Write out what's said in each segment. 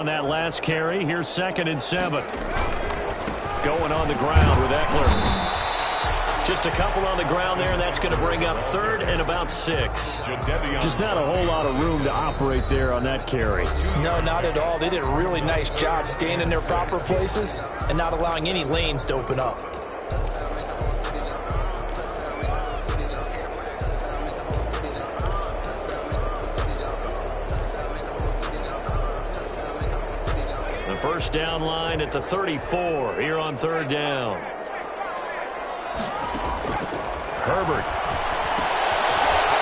On that last carry, here's 2nd and 7. Going on the ground with Eckler. Just a couple on the ground there, and that's going to bring up 3rd and about 6. Just not a whole lot of room to operate there on that carry. No, not at all. They did a really nice job staying in their proper places and not allowing any lanes to open up. The first down line at the 34 here on 3rd down. Herbert.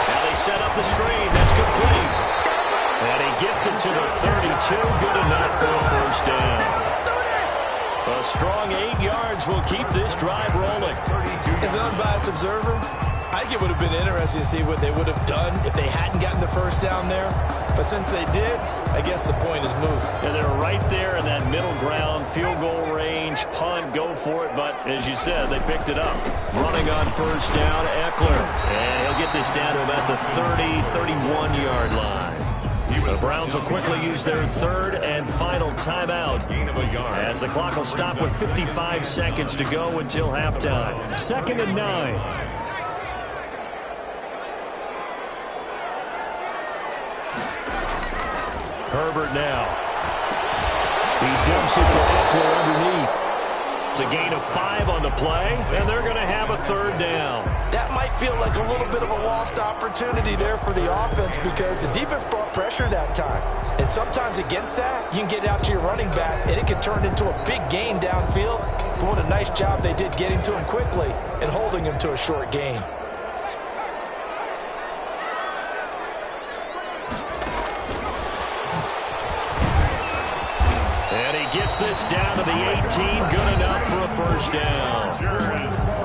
Now they set up the screen. That's complete. And he gets it to the 32. Good enough for a first down. A strong 8 yards will keep this drive rolling. As an unbiased observer, I think it would have been interesting to see what they would have done if they hadn't gotten the first down there. But since they did, I guess the point is moot. And they're right there in that middle ground, field goal range, punt, go for it. But as you said, they picked it up. Running on first down, Eckler. And he'll get this down to about the 30, 31-yard line. The Browns will quickly use their 3rd and final timeout as the clock will stop with 55 seconds to go until halftime. 2nd and 9. Herbert now. He dumps it to Eckler underneath. It's a gain of 5 on the play, and they're going to have a 3rd down. That might feel like a little bit of a lost opportunity there for the offense because the defense brought pressure that time. And sometimes against that, you can get out to your running back, and it can turn into a big gain downfield. But what a nice job they did getting to him quickly and holding him to a short gain. Gets this down to the 18. Good enough for a first down.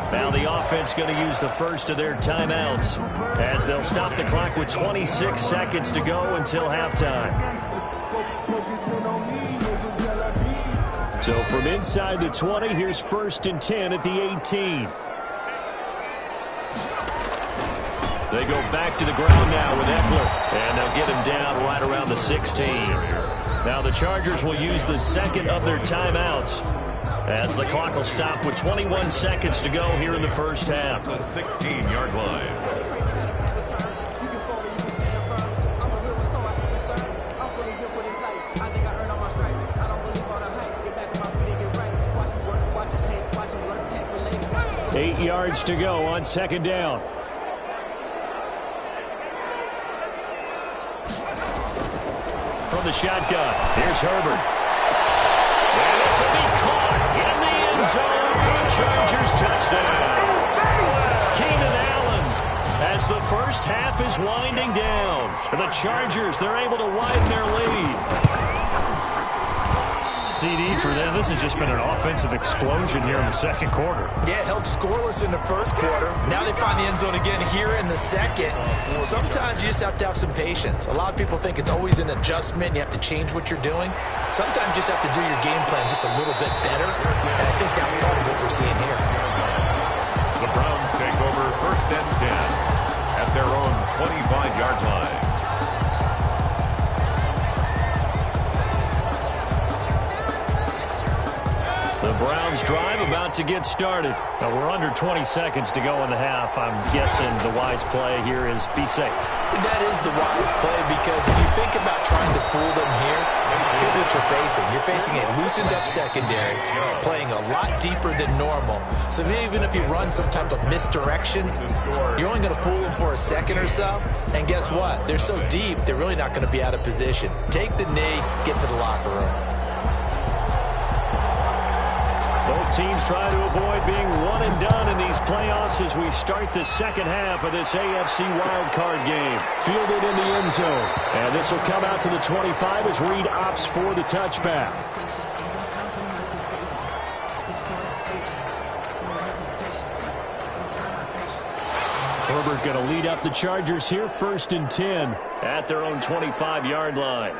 Now the offense going to use the first of their timeouts as they'll stop the clock with 26 seconds to go until halftime. So from inside the 20, here's 1st and 10 at the 18. They go back to the ground now with Eckler, and they'll get him down right around the 16. Now the Chargers will use the 2nd of their timeouts as the clock will stop with 21 seconds to go here in the first half. The 16-yard line. Eight yards to go on 2nd down. From the shotgun, here's Herbert. And this will be caught in the end zone for the Chargers touchdown. Keenan Allen, as the first half is winding down. And the Chargers, they're able to widen their lead. CD for them. This has just been an offensive explosion here in the 2nd quarter. Yeah, held scoreless in the 1st quarter. Now they find the end zone again here in the 2nd. Sometimes you just have to have some patience. A lot of people think it's always an adjustment. You have to change what you're doing. Sometimes you just have to do your game plan just a little bit better. And I think that's part of what we're seeing here. The Browns take over 1st and 10 at their own 25-yard line. The Browns drive about to get started. Now we're under 20 seconds to go in the half. I'm guessing the wise play here is be safe. That is the wise play because if you think about trying to fool them here, here's what you're facing. You're facing a loosened up secondary, playing a lot deeper than normal. So even if you run some type of misdirection, you're only going to fool them for a second or so. And guess what? They're so deep, they're really not going to be out of position. Take the knee, get to the locker room. Both teams try to avoid being one and done in these playoffs as we start the 2nd half of this AFC wildcard game. Fielded in the end zone. And this will come out to the 25 as Reed opts for the touchback. Herbert going to lead up the Chargers here, 1st and 10 at their own 25-yard line.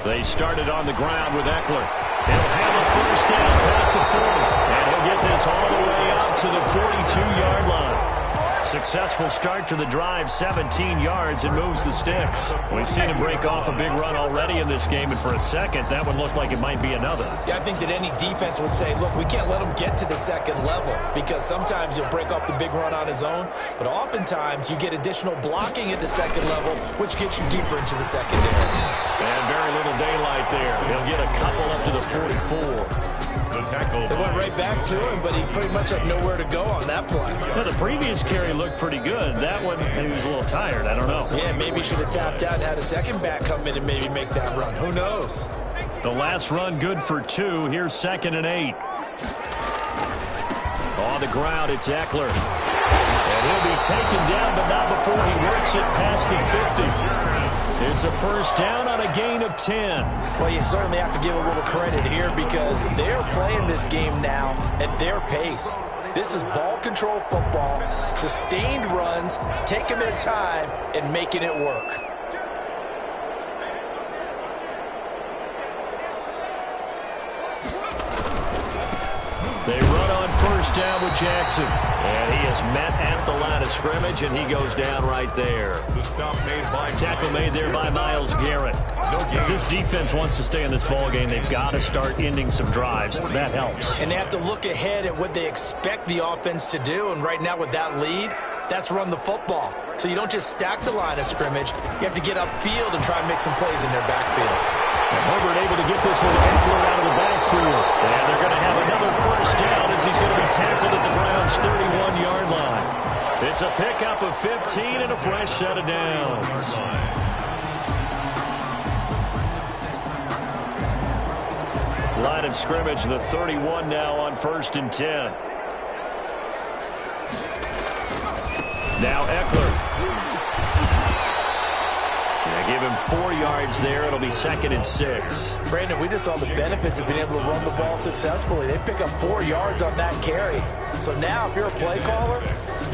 They started on the ground with Eckler. He'll have a first down past the 40. And he'll get this all the way up to the 42-yard line. Successful start to the drive, 17 yards, and moves the sticks. We've seen him break off a big run already in this game, and for a second, that one looked like it might be another. Yeah, I think that any defense would say, look, we can't let him get to the second level, because sometimes he'll break off the big run on his own, but oftentimes you get additional blocking at the second level, which gets you deeper into the secondary. And very little daylight there. He'll get a couple up to the 44. They went right back to him, but he pretty much had nowhere to go on that play. Well, the previous carry looked pretty good. That one, maybe he was a little tired. I don't know. Yeah, maybe he should have tapped out and had a second back come in and maybe make that run. Who knows? The last run good for 2. Here's 2nd and 8. On the ground, it's Eckler. And he'll be taken down, but not before he works it past the 50. It's a first down on a gain of 10. Well, you certainly have to give a little credit here because they're playing this game now at their pace. This is ball control football, sustained runs, taking their time and making it work. They run on first down with Jackson. And he is met at the line of scrimmage, and he goes down right there. The stop made by tackle made there by Myles Garrett. If this defense wants to stay in this ballgame, they've got to start ending some drives. That helps. And they have to look ahead at what they expect the offense to do. And right now with that lead, that's run the football. So you don't just stack the line of scrimmage. You have to get upfield and try and make some plays in their backfield. And Herbert able to get this one out of the backfield. And they're going to have another first down as he's going to be tackled at the Browns' 31-yard line. It's a pickup of 15 and a fresh set of downs. Line of scrimmage, the 31 now on 1st and 10. Now Eckler. Give him 4 yards there. It'll be 2nd and 6. Brandon, we just saw the benefits of being able to run the ball successfully. They pick up 4 yards on that carry. So now if you're a play caller,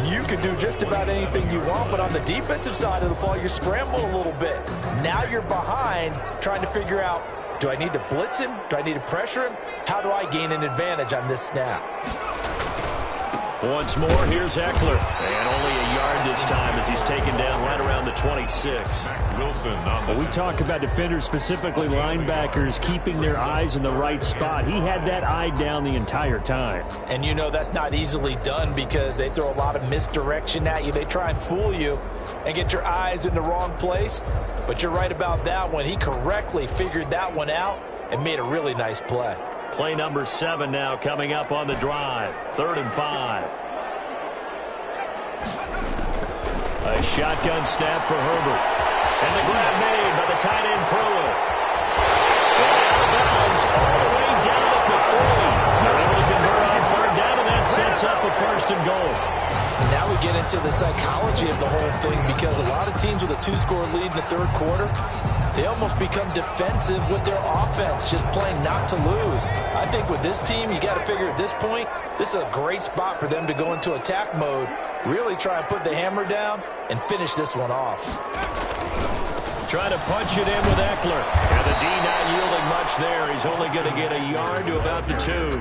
you can do just about anything you want. But on the defensive side of the ball, you're scrambling a little bit. Now you're behind trying to figure out, do I need to blitz him? Do I need to pressure him? How do I gain an advantage on this snap? Once more, here's Eckler. And only a yard this time as he's taken down right around the 26. Wilson on the... We talk about defenders, specifically linebackers, keeping their eyes in the right spot. He had that eye down the entire time. And you know that's not easily done because they throw a lot of misdirection at you. They try and fool you and get your eyes in the wrong place. But you're right about that one. He correctly figured that one out and made a really nice play. Play number 7 now coming up on the drive. 3rd and 5. A shotgun snap for Herbert. And the grab made by the tight end Pruitt. And out of bounds all the way down at the 3. They're able to convert on 3rd down, and that sets up a 1st and goal. And now we get into the psychology of the whole thing because a lot of teams with a 2-score lead in the 3rd quarter, they almost become defensive with their offense, just playing not to lose. I think with this team, you got to figure at this point, this is a great spot for them to go into attack mode, really try and put the hammer down and finish this one off. Try to punch it in with Eckler. And the D not yielding much there. He's only going to get a yard to about the 2.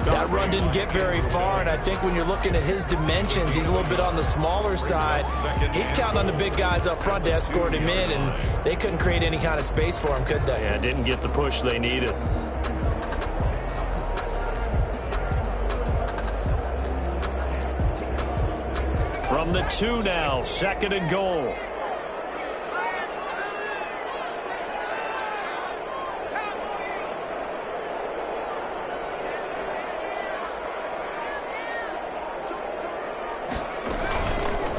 That run didn't get very far, and I think when you're looking at his dimensions, he's a little bit on the smaller side. He's counting on the big guys up front to escort him in, and they couldn't create any kind of space for him, could they? Yeah, didn't get the push they needed. From the 2 now, 2nd and goal.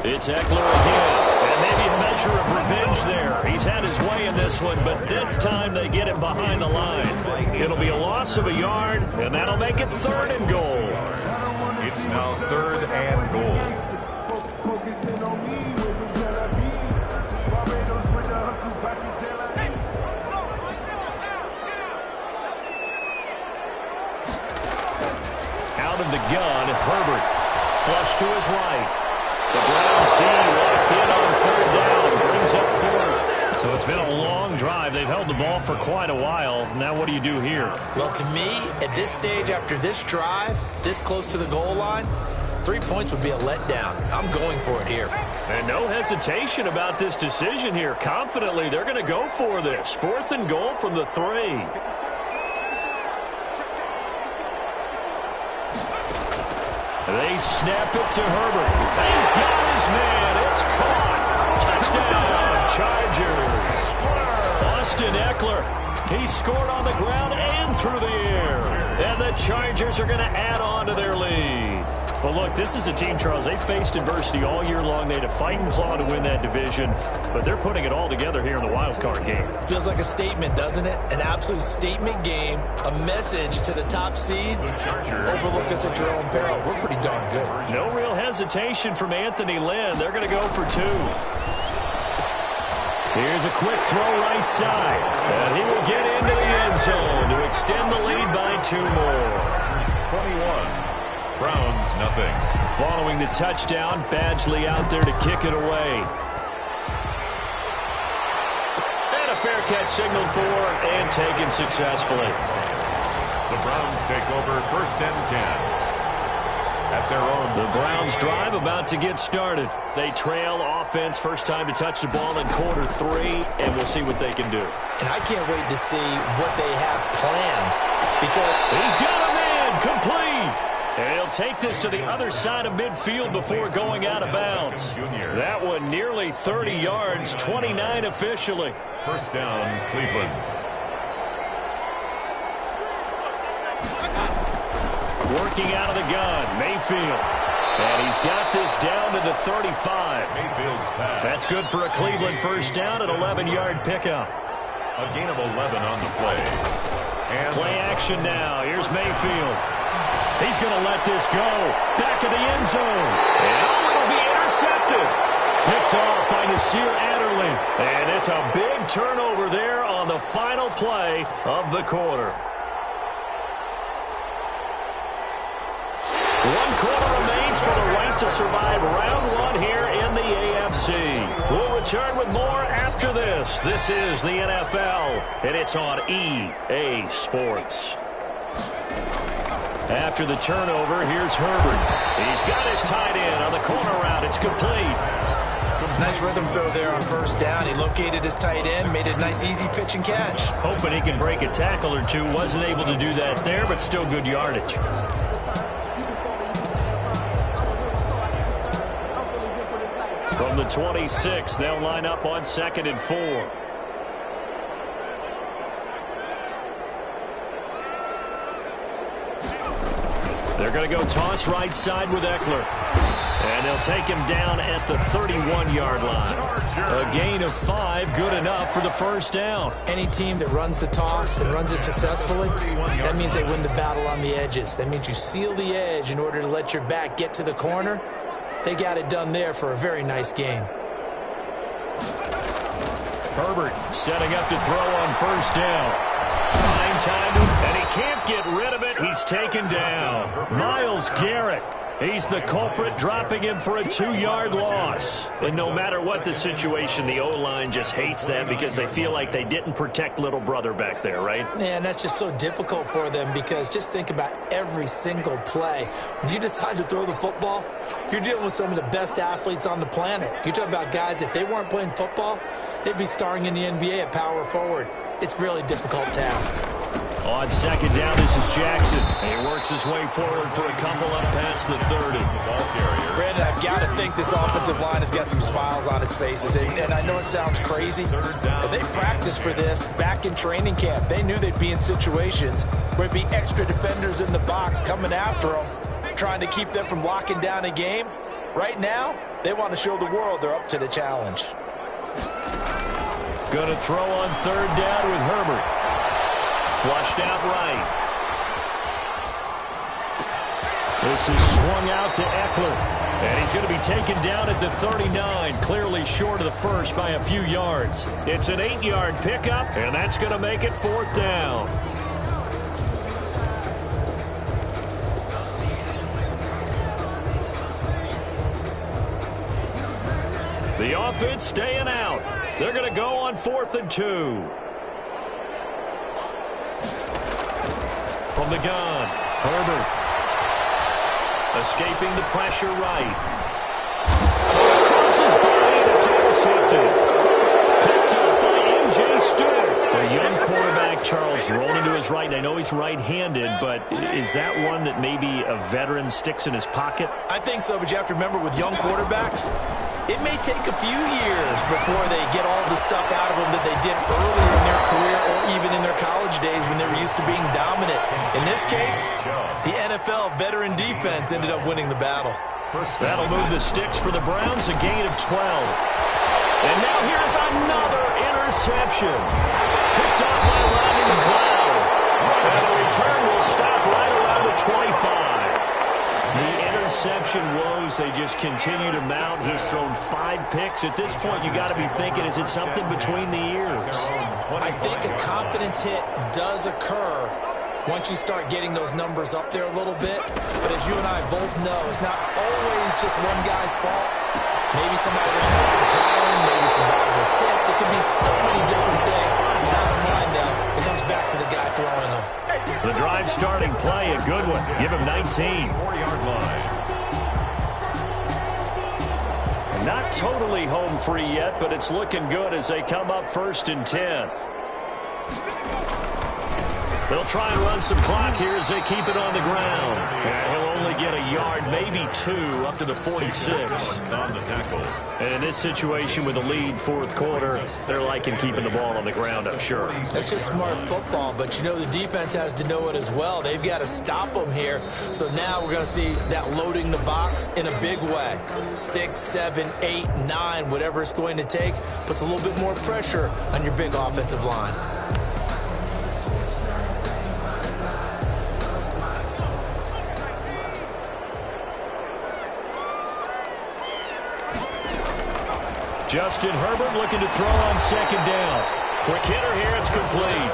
It's Eckler again, and maybe a measure of revenge there. He's had his way in this one, but this time they get him behind the line. It'll be a loss of a yard, and that'll make it 3rd and goal. It's now 3rd and goal. Out of the gun, Herbert. Flush to his right. The Browns D locked in on 3rd down. Brings up 4th. So it's been a long drive. They've held the ball for quite a while. Now what do you do here? Well, to me, at this stage after this drive, this close to the goal line, 3 points would be a letdown. I'm going for it here. And no hesitation about this decision here. Confidently, they're going to go for this. 4th and goal from the 3. They snap it to Herbert. He's got his man. It's caught. Touchdown, Chargers. Austin Eckler. He scored on the ground and through the air. And the Chargers are going to add on to their lead. Well, look, this is a team, Charles. They faced adversity all year long. They had to fight and claw to win that division, but they're putting it all together here in the wild card game. Feels like a statement, doesn't it? An absolute statement game, a message to the top seeds. Overlook us at your own peril. We're pretty darn good. No real hesitation from Anthony Lynn. They're going to go for 2. Here's a quick throw right side, and he will get into the end zone to extend the lead by 2 more. 21. Browns, nothing. Following the touchdown, Badgley out there to kick it away. And a fair catch signaled for and taken successfully. The Browns take over 1st and 10. At their own. The Browns drive about to get started. They trail offense, first time to touch the ball in quarter 3, and we'll see what they can do. And I can't wait to see what they have planned. Because he's got a man complete. And he'll take this to the other side of midfield before going out of bounds. That one nearly 30 yards, 29 officially. 1st down, Cleveland. Working out of the gun, Mayfield. And he's got this down to the 35. Mayfield's pass. That's good for a Cleveland first down, an 11-yard pickup. A gain of 11 on the play. And play action now. Here's Mayfield. He's going to let this go. Back of the end zone. And it'll be intercepted. Picked off by Nasir Adderley. And it's a big turnover there on the final play of the quarter. 1 quarter remains for the right to survive round 1 here in the AFC. We'll return with more after this. This is the NFL, and it's on EA Sports. After the turnover, here's Herbert. He's got his tight end on the corner route. It's complete. Nice rhythm throw there on 1st down. He located his tight end, made a nice easy pitch and catch. Hoping he can break a tackle or two. Wasn't able to do that there, but still good yardage. From the 26, they'll line up on 2nd and 4. They're going to go toss right side with Eckler. And they'll take him down at the 31-yard line. A gain of 5, good enough for the first down. Any team that runs the toss and runs it successfully, that means they win the battle on the edges. That means you seal the edge in order to let your back get to the corner. They got it done there for a very nice game. Herbert setting up to throw on 1st down. Fine time, and he can't get rid of it. He's taken down. Myles Garrett. He's the culprit, dropping him for a 2-yard loss. And no matter what the situation, the O-line just hates that because they feel like they didn't protect little brother back there, right? Man, that's just so difficult for them because just think about every single play. When you decide to throw the football, you're dealing with some of the best athletes on the planet. You talk about guys, if they weren't playing football, they'd be starring in the NBA at power forward. It's a really difficult task. On 2nd down, this is Jackson. He works his way forward for a couple up past the 30. Brandon, I've got to think this offensive line has got some smiles on its faces. And I know it sounds crazy, but they practiced for this back in training camp. They knew they'd be in situations where there'd be extra defenders in the box coming after them, trying to keep them from locking down a game. Right now, they want to show the world they're up to the challenge. Going to throw on 3rd down with Herbert. Flushed out right. This is swung out to Eckler. And he's going to be taken down at the 39, clearly short of the first by a few yards. It's an 8-yard pickup, and that's going to make it 4th down. The offense staying out. They're going to go on 4th and 2. From the gun, Herbert. Escaping the pressure right. Crosses by, and it's intercepted. Picked up by M.J. Stewart. A young quarterback, Charles, rolling to his right. And I know he's right-handed, but is that one that maybe a veteran sticks in his pocket? I think so, but you have to remember with young quarterbacks, it may take a few years before they get all the stuff out of them that they did earlier in their career or even in their college days when they were used to being dominant. In this case, the NFL veteran defense ended up winning the battle. That'll move the sticks for the Browns, a gain of 12. And now here's another interception. Picked up by Rodney McLeod. And the return will stop right around the 25. The interception woes, they just continue to mount. He's thrown 5 picks. At this point, you got to be thinking, is it something between the ears? I think a confidence hit does occur once you start getting those numbers up there a little bit. But as you and I both know, it's not always just one guy's fault. Maybe somebody ran out of power, maybe some balls were tipped. It could be so many different things. Bottom line, though, it comes back to the guy throwing them. The drive starting play, a good one. Give him 19. 4-yard line. And not totally home free yet, but it's looking good as they come up 1st and 10. They'll try and run some clock here as they keep it on the ground. And he'll only get a yard, maybe 2, up to the 46. On the tackle. And in this situation with a lead 4th quarter, they're liking keeping the ball on the ground, I'm sure. That's just smart football, but you know the defense has to know it as well. They've got to stop them here. So now we're going to see that loading the box in a big way. 6, 7, 8, 9, whatever it's going to take, puts a little bit more pressure on your big offensive line. Justin Herbert looking to throw on 2nd down. Quick hitter here, it's complete.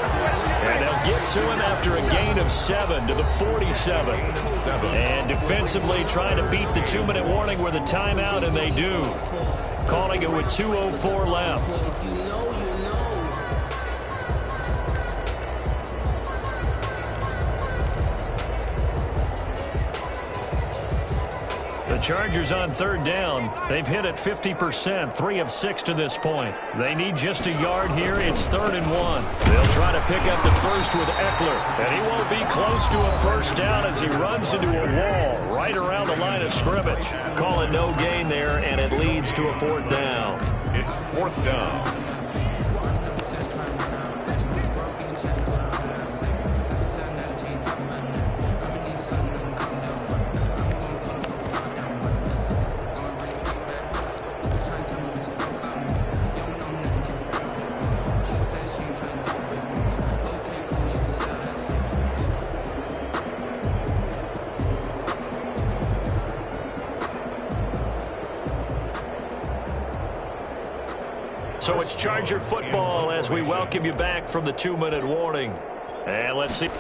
And they'll get to him after a gain of 7 to the 47. And defensively trying to beat the 2-minute warning with a timeout, and they do. Calling it with 2:04 left. The Chargers on 3rd down. They've hit it 50%, 3 of 6 to this point. They need just a yard here. It's 3rd and 1. They'll try to pick up the first with Eckler. And he won't be close to a 1st down as he runs into a wall right around the line of scrimmage. Call it no gain there, and it leads to a 4th down. It's 4th down. So it's Charger football as we welcome you back from the 2-minute warning. And let's see. Fake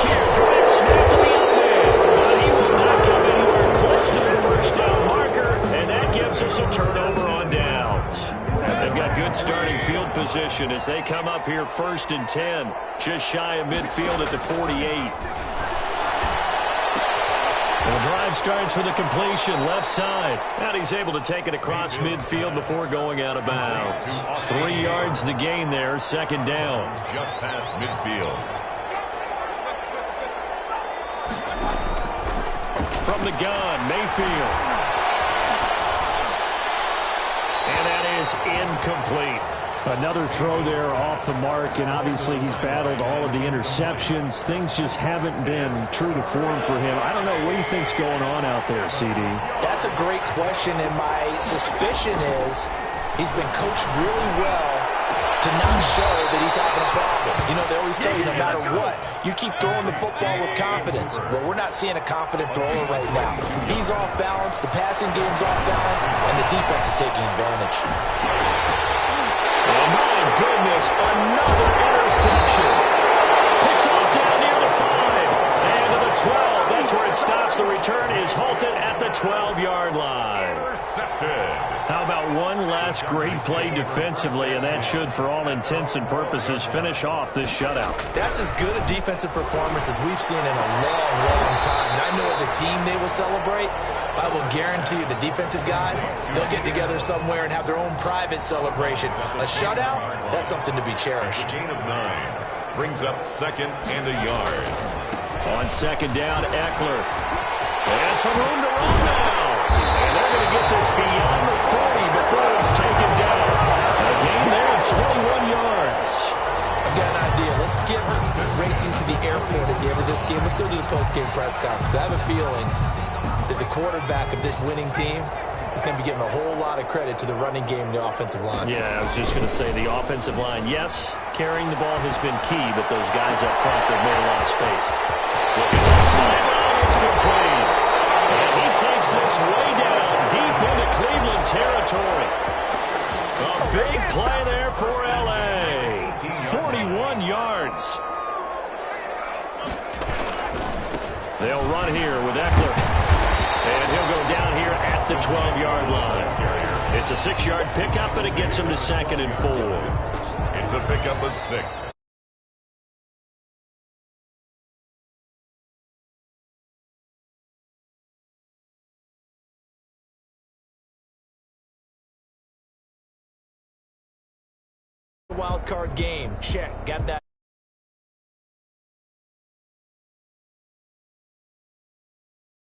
here, direct snap to the end. But he will not come anywhere close to the 1st down marker, and that gives us a turnover on downs. And they've got good starting field position as they come up here 1st and 10, just shy of midfield at the 48. The drive starts with a completion left side. And he's able to take it across midfield before going out of bounds. 3 yards the gain there, 2nd down. Just past midfield. From the gun, Mayfield. And that is incomplete. Another throw there off the mark, and obviously he's battled all of the interceptions. Things just haven't been true to form for him. I don't know, what do you think's going on out there, CD? That's a great question, and my suspicion is he's been coached really well to not show that he's having a problem. You know, they always tell you no matter what, you keep throwing the football with confidence. Well, we're not seeing a confident thrower right now. He's off balance, the passing game's off balance, and the defense is taking advantage. Oh, my goodness, another interception. Picked off down near the 5. And to the 12. That's where it stops. The return is halted at the 12-yard line. intercepted. How about one last great play defensively, and that should, for all intents and purposes, finish off this shutout. That's as good a defensive performance as we've seen in a long, long time. And I know as a team they will celebrate. I will guarantee you the defensive guys, they'll get together somewhere and have their own private celebration. A shutout, that's something to be cherished. Gain of 9 brings up 2nd and a yard. On 2nd down, Eckler. And some room to run now. And they're going to get this beyond the 40 before it's taken down. A gain there of 21 yards. I've got an idea. Let's get racing to the airport at the end of this game. Let's go to the post-game press conference. I have a feeling that the quarterback of this winning team is going to be giving a whole lot of credit to the running game and the offensive line. Yeah, I was just going to say the offensive line, yes, carrying the ball has been key, but those guys up front, they've made a lot of space. Look at the sideline, it's complete. And he takes this way down deep into Cleveland territory. A big play there for L.A. 41 yards. They'll run here with Eckler. And he'll go down here at the 12-yard line. It's a 6-yard pickup, and it gets him to 2nd and 4. It's a pickup of 6. Wild card game. Check. Got that.